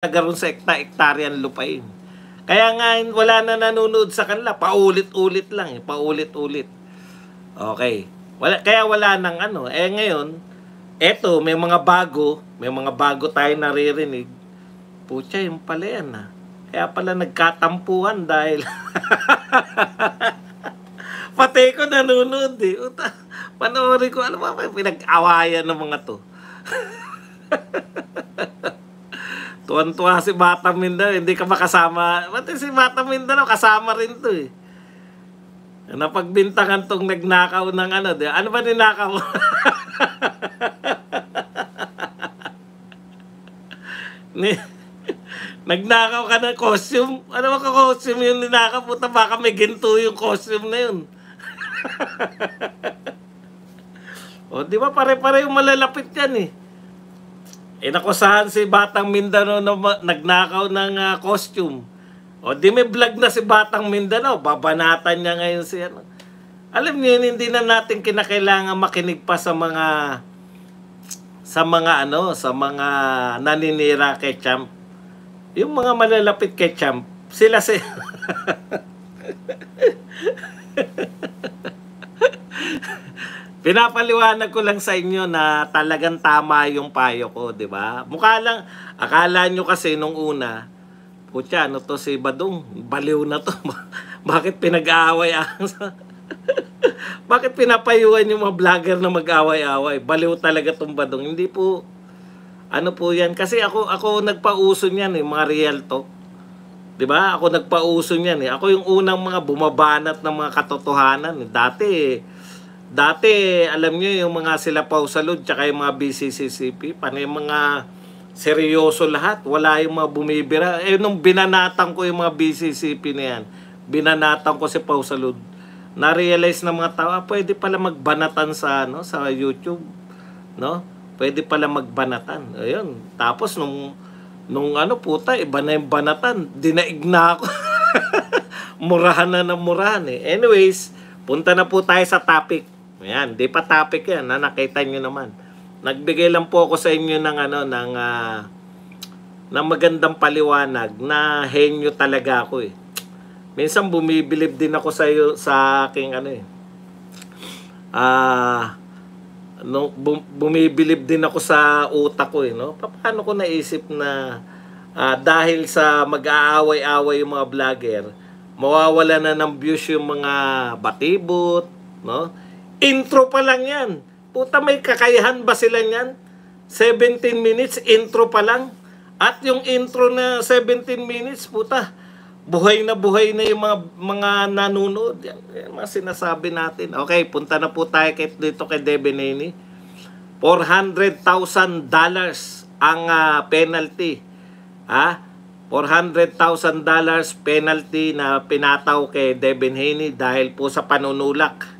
nagaroon sa ekta-ektaryan lupain. Kaya nga wala na nanonood sa kanila, paulit-ulit lang, paulit-ulit. Okay. Kaya wala nang ano. Ngayon, eto may mga bago tayo naririnig. Pucha, yung pala yan ha. Kaya pala nagkatampuhan dahil pati ko nanonood eh. Panoorin ko, ano ba pinag-awayan ng mga to. Tuwan-tuwa si Batang Mindanao, hindi ka makasama. Pati si Batang Mindanao, kasama rin to eh. Napagbintangan tong nagnakaw ng ano. Ano ba ninakaw? Nagnakaw ka ng costume? Ano ba ka costume yung ninakaw? Puta, baka may ginto yung costume na yun. O, di ba pare-pare yung malalapit yan eh. Inakusahan si Batang Mindanao na nagnakaw ng costume. O di may vlog na si Batang Mindanao, babanatan niya ngayon si ano. Alam niyo yun, hindi na natin kinakailangan makinig pa sa mga naninira kay Champ. Yung mga malalapit kay Champ, sila si pinapaliwanag ko lang sa inyo na talagang tama yung payo ko, di ba? Mukha lang, akala nyo kasi nung una, putya, ano to si Badong, baliw na to. Bakit pinag-aaway? Bakit pinapayuhan yung mga vlogger na mag-away-away? Baliw talaga tong Badong. Hindi po, ano po yan? Kasi ako nagpauso niyan eh, mga real talk. Di ba? Ako nagpauso niyan eh. Ako yung unang mga bumabanat ng mga katotohanan. Dati, alam niyo yung mga sila Pau Salud tsaka yung mga BCCCP, panay mga seryoso lahat. Wala yung mga bumibira. Nung binanatan ko yung mga BCCP na yan, binanatan ko si Pau Salud, na-realize ng mga tao, pwede pala magbanatan sa YouTube, no? Pwede pala magbanatan. Ayun. Tapos nung puta, iba na yung banatan. Dinaig na ako. Murahan na ng murahan eh. Anyways, punta na po tayo sa topic. Ayan, di pa topic yan, nakita nyo naman. Nagbigay lang po ako sa inyo ng ng magandang paliwanag na henyo talaga ako eh. Minsan bumibilib din ako sa aking bumibilib din ako sa utak ko eh, no? Paano ko naisip na dahil sa mag-aaway-away yung mga vlogger, mawawala na ng views yung mga batibot, no? Intro pa lang yan. Puta, may kakayahan ba sila niyan? 17 minutes, intro pa lang. At yung intro na 17 minutes, puta, buhay na yung mga nanonood. Yan mga sinasabi natin. Okay, punta na po tayo dito kay Devin Haney. $400,000 ang penalty. $400,000 penalty na pinataw kay Devin Haney dahil po sa panunulak.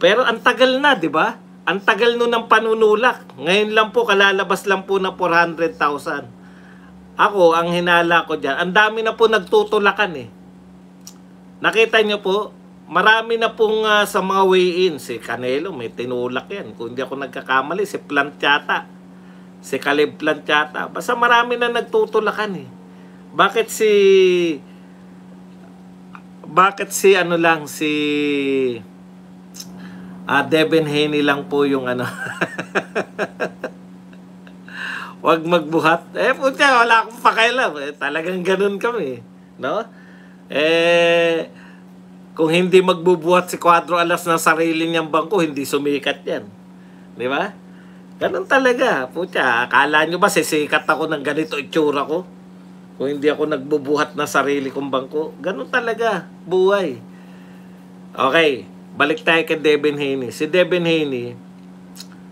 Pero ang tagal na, di ba? Ang tagal nun ng panunulak. Ngayon lang po, kalalabas lang po na 400,000. Ako, ang hinala ko dyan, ang dami na po nagtutulakan eh. Nakita nyo po, marami na pong sa mga weigh-in. Si Canelo, may tinulak yan. Kung hindi ako nagkakamali, si Planchata. Si Caleb Planchata. Basta marami na nagtutulakan eh. Bakit Devin Haney lang po yung wag magbuhat. Puta, wala akong pakialam. Talagang ganun kami. No? Kung hindi magbubuhat si Cuadro Alas ng sarili niyang bangko, hindi sumikat yan. Di ba? Ganun talaga. Puta, akala nyo ba sisikat ako ng ganito itsura ko? Kung hindi ako nagbubuhat na sarili kong bangko. Ganun talaga. Buhay. Okay. Balik tayo kay Devin Haney. Si Devin Haney,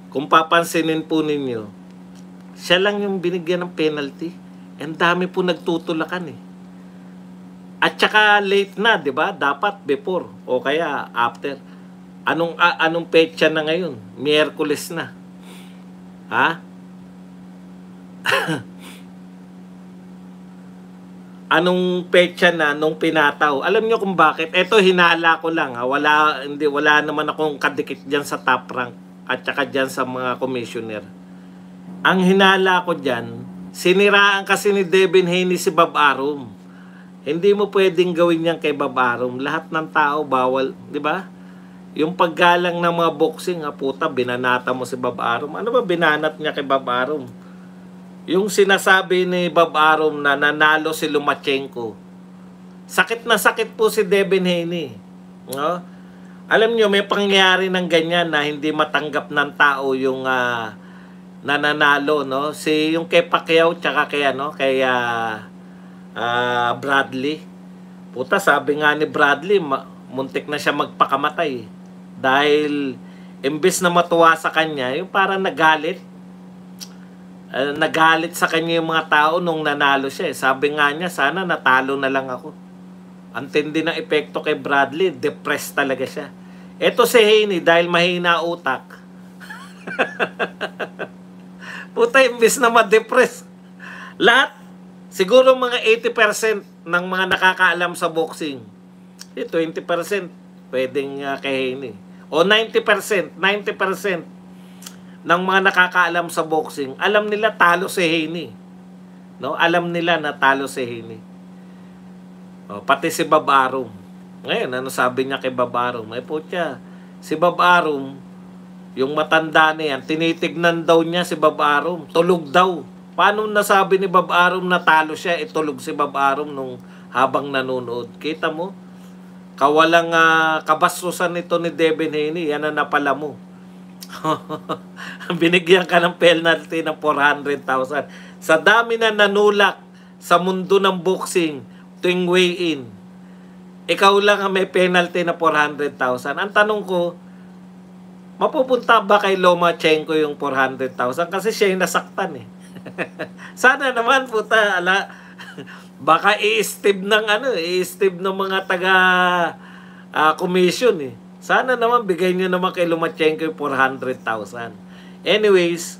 kung papansinin po ninyo, siya lang yung binigyan ng penalty. Ang dami po nagtutulakan eh. At saka late na, di ba? Dapat before o kaya after. Anong petsa na ngayon? Miyerkules na. Anong petsa na nung pinataw? Alam nyo kung bakit? Ito hinala ko lang. Wala naman akong kadikit dyan sa top rank at saka dyan sa mga commissioner. Ang hinala ko dyan, Siniraan kasi ni Devin Haney si Bob Arum. Hindi mo pwedeng gawin yan kay Bob Arum. Lahat ng tao bawal, di ba? Yung paggalang ng mga boxing, puta, binanata mo si Bob Arum. Ano ba binanat niya kay Bob Arum? Yung sinasabi ni Bob Arum na nanalo si Lomachenko. Sakit na sakit po si Devin Haney. No? Alam nyo, may pangyayari ng ganyan na hindi matanggap ng tao yung nananalo, no? Yung kay Pacquiao tsaka kay Bradley. Puta, sabi nga ni Bradley, muntik na siya magpakamatay. Dahil imbes na matuwa sa kanya, yung parang nagalit. Nagalit sa kanya yung mga tao nung nanalo siya. Sabi nga niya, sana natalo na lang ako. Ang tindi ng epekto kay Bradley, depressed talaga siya. Eto si Haney, dahil mahina utak. Puta, imbis na ma-depress. Lahat, siguro mga 80% ng mga nakakaalam sa boxing. 20% pwedeng kay Haney. O 90% ng mga nakakaalam sa boxing, alam nila talo si Haney. No? Alam nila na talo si Haney. Pati si Bob Arum. Ngayon, ano sabi niya kay Bob Arum? Ay putya, si Bob Arum, yung matanda na yan, tinitignan daw niya si Bob Arum. Tulog daw. Paano nasabi ni Bob Arum na talo siya? Tulog si Bob Arum nung habang nanonood. Kita mo? Kawalang kabasusan nito ni Devin Haney. Yan ang napala mo. Binigyan ka ng penalty ng 400,000. Sa dami na nanulak sa mundo ng boxing tuwing weigh-in, ikaw lang ang may penalty na 400,000. Ang tanong ko, mapupunta ba kay Lomachenko yung 400,000? Kasi siya yung nasaktan eh. Sana naman puta, baka i-stib ng mga taga commission eh. Sana naman bigay nyo naman kay Lomachenko yung 400,000. Anyways,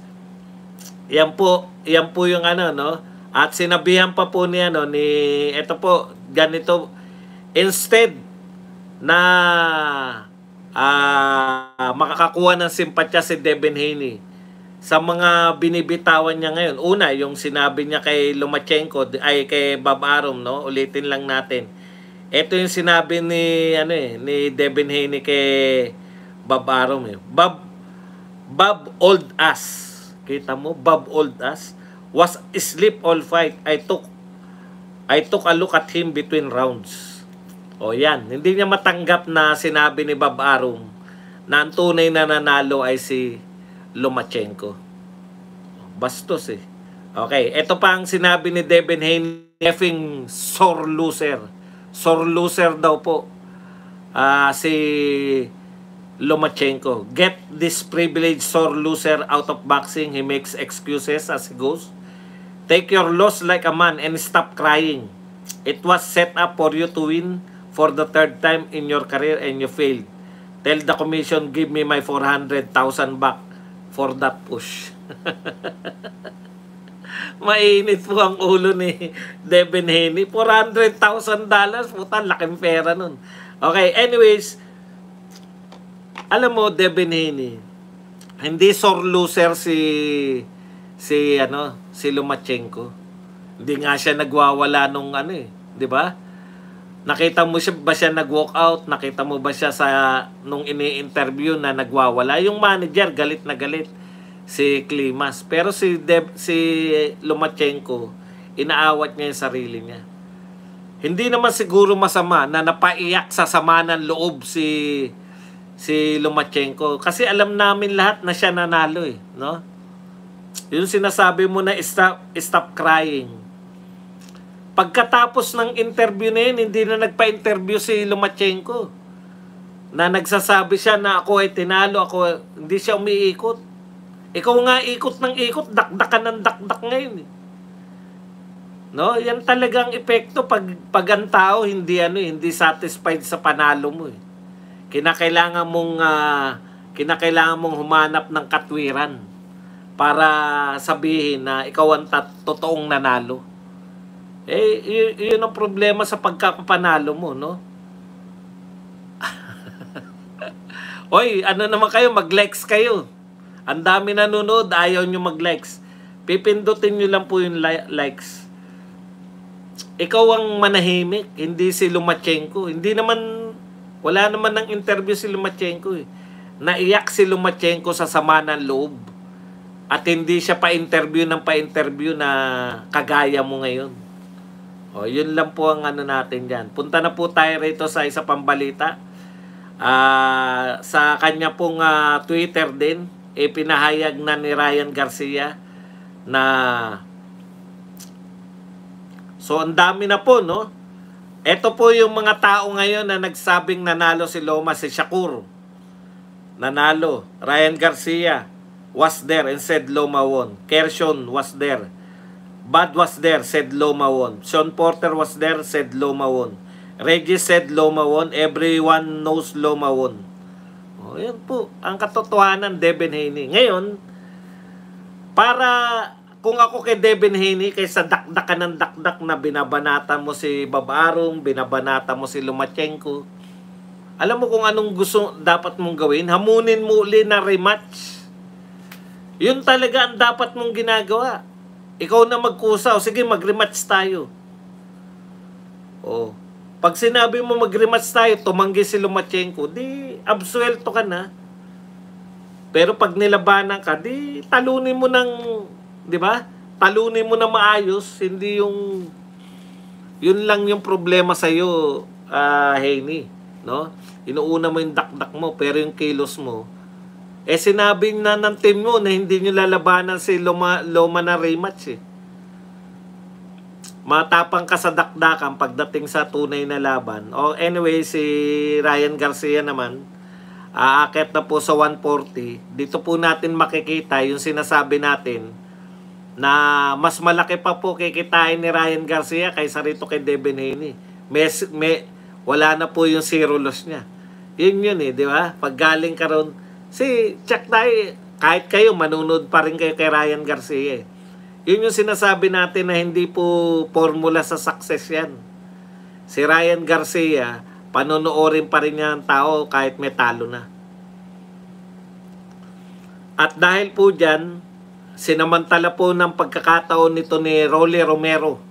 yan po yung no? At sinabihan pa po niya ito po, ganito, instead na makakakuha ng simpatya si Devin Haney sa mga binibitawan niya ngayon. Una, yung sinabi niya kay Lomachenko, kay Bob Arum, no? Ulitin lang natin. Ito yung sinabi ni Devin Haney kay Bob Arum. Bob old ass. Kita mo, Bob old ass was asleep all fight. I took a look at him between rounds. O yan, hindi niya matanggap na sinabi ni Bob Arum na ang tunay na nanalo ay si Lomachenko. Bastos eh. Okay, ito pa ang sinabi ni Devin Haney, effing sore loser. Sore loser daw po si Lomachenko. Get this privileged sore loser out of boxing. He makes excuses as he goes. Take your loss like a man and stop crying. It was set up for you to win for the third time in your career and you failed. Tell the commission, give me my 400,000 back for that push. Mainit po ang ulo ni Devin Haney. $400,000. Puta, laking pera nun. Okay, anyways, alam mo, Devin Haney, hindi sore loser si Lomachenko. Hindi nga siya nagwawala nung di ba? Nakita mo ba siya nag-walk out? Nakita mo ba siya nung ini-interview na nagwawala? Yung manager, galit na galit si Klimas. Pero si Lomachenko, inaawat niya yung sarili niya. Hindi naman siguro masama na napaiyak sa sama ng loob si Lomachenko. Kasi alam namin lahat na siya nanalo eh. No? Yung sinasabi mo na stop crying. Pagkatapos ng interview na yun, hindi na nagpa-interview si Lomachenko. Na nagsasabi siya na ako ay tinalo, hindi siya umiikot. Ikaw nga ikot ng ikot, dakdakan ng dakdak ngayon. No? Yan talagang epekto pag ang tao hindi satisfied sa panalo mo. Kinakailangan mong humanap ng katwiran para sabihin na ikaw ang totoong nanalo. Yun ang problema sa pagkapanalo mo, no? Oy, naman kayo, mag-likes kayo. Ang dami nanonood, ayaw nyo mag-likes. Pipindutin nyo lang po yung likes. Ikaw ang manahimik, hindi si Lomachenko. Hindi naman, wala naman ng interview si Lomachenko eh. Naiyak si Lomachenko sa sama ng loob. At hindi siya pa-interview na kagaya mo ngayon. O, yun lang po ang ano natin dyan. Punta na po tayo rito sa isa pang balita. Sa kanya pong Twitter din, pinahayag na ni Ryan Garcia na so ang dami na po, no? Ito po yung mga tao ngayon na nagsabing nanalo si Loma, si Shakur. Nanalo. Ryan Garcia was there and said Loma won. Kershon was there. Bud was there, said Loma won. Sean Porter was there, said Loma won. Reggie said Loma won. Everyone knows Loma won. O, yan po. Ang katotohanan, Devin Haney. Ngayon, para kung ako kay Devin Haney, kaysa dakdakan ng dakdak na binabanata mo si Babarong, binabanata mo si Lomachenko, alam mo kung anong gusto dapat mong gawin? Hamunin mo uli na rematch. Yun talaga ang dapat mong ginagawa. Ikaw na magkusa. O sige, mag-rematch tayo. O, pag sinabi mo mag-rematch tayo, tumanggi si Lomachenko, di absuelto ka na. Pero pag nilabanan ka, di talunin mo ng, di ba? Talunin mo na maayos, hindi yung yun lang yung problema sa iyo, Haney, no? Inuuna mo yung dakdak mo, pero yung kilos mo, sinabi na ng team mo na hindi nyo lalabanan si Loma na rematch eh. Matapang ka sa dakdakan pagdating sa tunay na laban. O anyway, si Ryan Garcia naman, aakyat na po sa 140. Dito po natin makikita yung sinasabi natin na mas malaki pa po kikitain ni Ryan Garcia kaysa rito kay Devin Haney. Wala na po yung zero loss niya. Yun eh, di ba? Pag galing ka ron, check tayo, kahit kayo, manunod pa rin kayo kay Ryan Garcia eh. Yun yung sinasabi natin na hindi po formula sa success yan. Si Ryan Garcia, panonoorin pa rin niya ang tao kahit may talo na. At dahil po dyan, sinamantala po ng pagkakataon nito ni Rolly Romero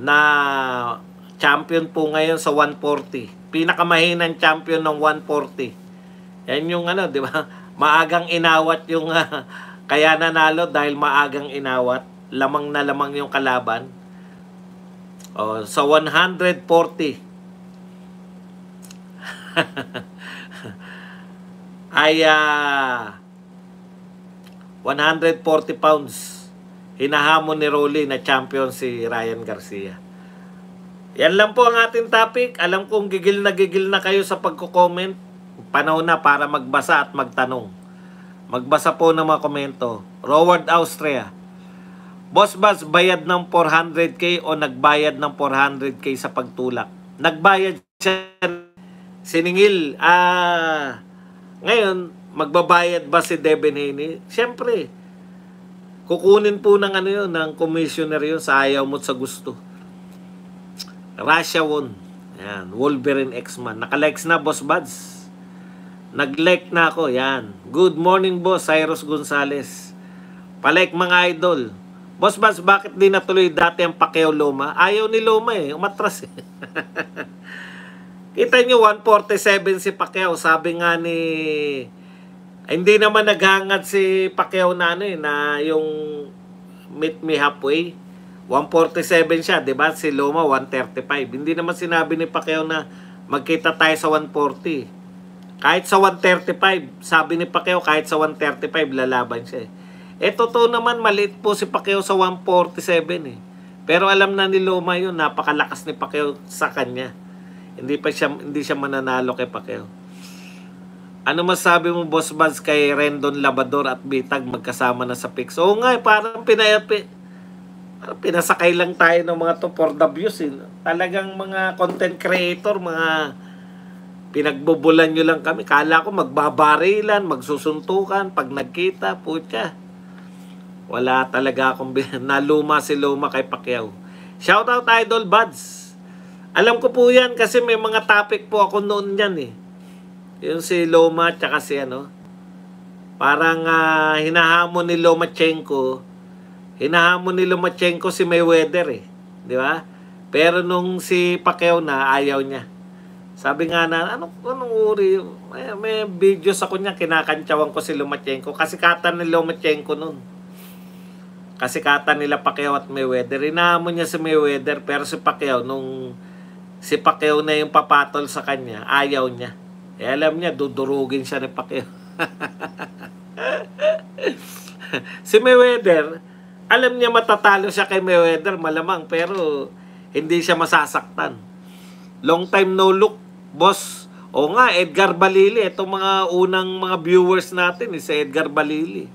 na champion po ngayon sa 140. Pinakamahinang champion ng 140. Yan yung ano, di ba? Maagang inawat yung kaya nanalo dahil maagang inawat. Lamang na lamang yung kalaban. Sa 140 ay 140 pounds hinahamon ni Rolly na champion si Ryan Garcia. Yan lang po ang ating topic. Alam kong gigil na kayo sa pagko-comment. Panahon na para magbasa at magtanong. Magbasa po ng mga komento. Roward Austria, Boss Bas, bayad ng 400k o nagbayad ng 400k sa pagtulak? Nagbayad siya, siningil. Ngayon, magbabayad ba si Devin Haney? Siyempre, kukunin po ng ng commissioner yun sa ayaw mo sa gusto. Russia won. Yan, Wolverine X-Man. Nakalikes na, Boss Buds. Nag-like na ako, yan. Good morning, Boss Cyrus Gonzales. Palike mga idol. Boss Bas, bakit di natuloy dati ang Pacquiao Loma? Ayaw ni Loma eh. Umatras eh. Kita nyo, 147 si Pacquiao. Sabi nga ni... Hindi naman naghangad si Pacquiao na na yung meet me halfway. 147 siya, di ba? Si Loma, 135. Hindi naman sinabi ni Pacquiao na magkita tayo sa 140. Kahit sa 135, sabi ni Pacquiao, kahit sa 135, lalaban siya eh. Totoo naman, maliit po si Pacquiao sa 147 eh. Pero alam na ni Loma yun, napakalakas ni Pacquiao sa kanya. Hindi siya mananalo kay Pacquiao. Ano masabi mo, Boss Baz, kay Rendon Labador at Bitag magkasama na sa PIX? Oo nga, parang pinasakay lang tayo ng mga to for the views eh. Talagang mga content creator, mga pinagbubulan nyo lang kami. Kala ko magbabarilan, magsusuntukan, pag nagkita, putya. Wala talaga akong naluma si Loma kay Pacquiao. Shoutout Idol Buds. Alam ko po yan kasi may mga topic po ako noon yan eh. Yung si Loma tsaka si parang hinahamon ni Lomachenko Hinahamon ni Lomachenko si Mayweather eh. Di ba? Pero nung si Pacquiao na, ayaw niya. Sabi nga na, anong uri? May videos ako niya, kinakantsawan ko si Lomachenko. Kasikatan ni Lomachenko nun. Kasikatan nila Pacquiao at Mayweather. Hinahamon niya si Mayweather, pero si Pacquiao, nung si Pacquiao na yung papatol sa kanya, ayaw niya. Eh, alam niya, dudurugin siya ni Pacquiao. Si Mayweather, alam niya matatalo siya kay Mayweather, malamang, pero hindi siya masasaktan. Long time no look, boss. O nga, Edgar Balili. Itong mga unang mga viewers natin, si Edgar Balili.